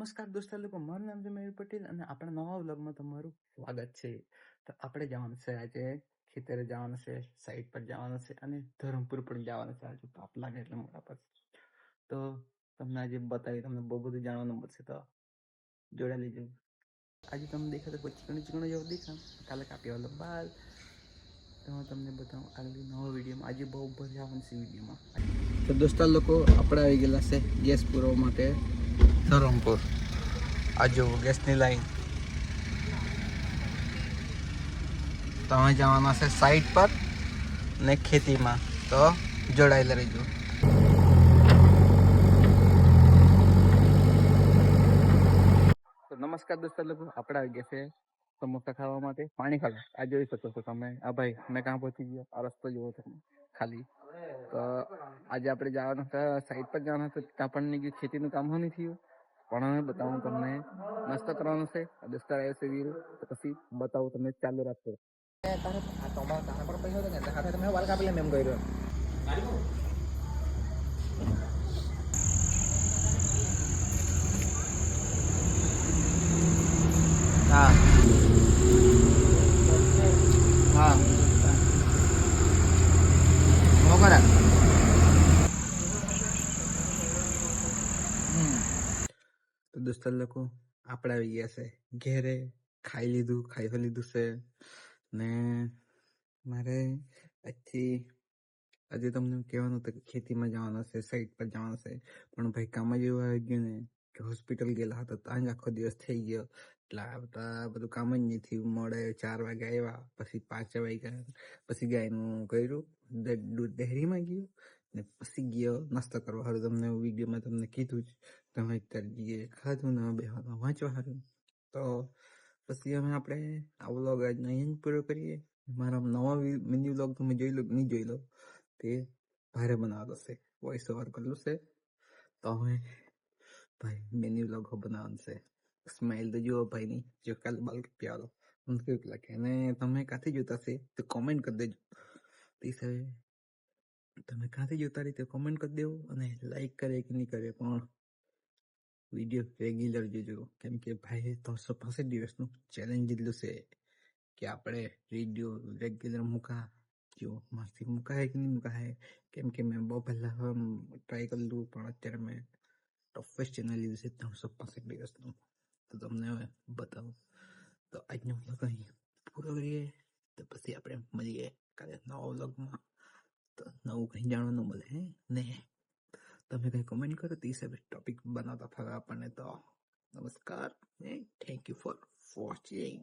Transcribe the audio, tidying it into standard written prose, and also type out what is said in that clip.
નમસ્કાર દોસ્તો લોકો, મારું નામ છે મયુર પટેલ અને આપણા નવા વ્લોગમાં તમારું સ્વાગત છે. તો આપણે જવાનું છે આજે ખેતરે જવાનું છે, સાઈડ પર જવાનું છે અને ધરમપુર પણ જવાનું છે. આજે તાપ લાગે એટલે મોડા પર તો તમને આજે બતાવી, તમને બહુ બધું જાણવાનું મળશે, તો જોડે લેજો. આજે તમને દેખાતો કોઈ ચીકણો જેવો દેખા, કાલે કાપી વાળો બાલ, તો હું તમને બતાવું આગળ નવા વિડીયોમાં. આજે બહુ મજા આવવાની છે વિડીયોમાં. તો દોસ્તો લોકો, આપણે આવી ગયેલા છે ગેસ પૂરવા માટે ધરમપુર. આ જો ગેસની લાઈન. તમે જવાના છે સાઈડ પર ને ખેતીમાં, તો જોડાયેલા રહેજો. તો નમસ્કાર દોસ્તો લોકો, આપણે આવી ગયા છે સમોસા ખાવા માટે, પાણી ખાવા. આ જોઈ શકો છો તમે. આ ભાઈ મેં કાં પહોંચી ગયો, આ રસ્તો જોવો તમે ખાલી. તો આજે આપણે જવાનું છે સાઈડ પર જવાનું છે, ત્યાં પણ નહીં ગયું, ખેતીનું કામ નહીં થયું, પણ બતાવું તમને. નાસ્તો કરવાનો છે, દોસ્તાર આવ્યો છે વીર, તો પછી બતાવું તમને. ચાલુ રાખો. હા હા મોકરા. તો દોસ્તો લોકો, આપણે આવી ગયા છે ઘેરે. ખાઈ લીધું છે ને મારે આજથી આજે તમને કહેવાનું હતું કે ખેતીમાં જવાનું છે, સાઈડ પર જવાનું છે, પણ ભાઈ કામ જ એવું આવી ગયું ને કે હોસ્પિટલ ગયેલા હતા, ત્યાં જ આખો દિવસ થઈ ગયો. એટલે આવતા બધું કામ જ નહીં થયું. મોડે 4 વાગે આવ્યા, પછી 5 વાગ્યા, પછી ગાયનું કર્યું, દૂધ ડેરીમાં ગયું ને પછી ગયો નાસ્તો કરવા હારું. તમને વિડીયોમાં તમને કીધું જ, તમે અત્યારે ખાધું ને બેહવાનું વાંચવા હારું. તો પછી આપણે આ વ્લોગ આજનો અહીં પૂરો કરીએ. મારા નવા મિની વ્લોગ તમે જોઈ લો નહીં જોઈ લો, તે ભારે બનાવવાનો છે, વોઇસ ઓવર કરેલું છે. તો હવે ભાઈ મિની વ્લોગ બનાવવાનું છે. સ્માઈલ તો જુઓ ભાઈની, જો કાલે બાલ કાપ્યા મને કેવું લાગે, અને તમે ક્યાંથી જોતા છે તો કોમેન્ટ કરી દેજો. તે હિસાબે તમે ક્યાંથી જોતા રહી તો કોમેન્ટ કરી દેવો, અને લાઈક કરે કે નહીં કરે પણ વિડીયો રેગ્યુલર જોજો. કેમ કે ભાઈ 365 દિવસનું ચેલેન્જ લીધું છે કે આપણે વિડીયો રેગ્યુલર મૂકા. જો મારથી મુકાય કે નહીં મુકાય, કેમ કે મેં બહુ પહેલા ટ્રાય કરેલું, પણ અત્યારે મેં ટફેસ્ટ ચેનલ લીધું છે 365 દિવસનું. તો તમને હવે બતાવું. તો આજનો વ્લોગ અહીં પૂરો કરીએ, તો પછી આપણે મળીએ કાલે નવા વ્લોગમાં. તો નવું કંઈ જાણવાનું મળે ને તમે કંઈ કોમેન્ટ કરો, તે હિસાબે ટોપિક બનાવતા ફરવા આપણને. તો નમસ્કાર, થેન્ક યુ ફોર વોચિંગ.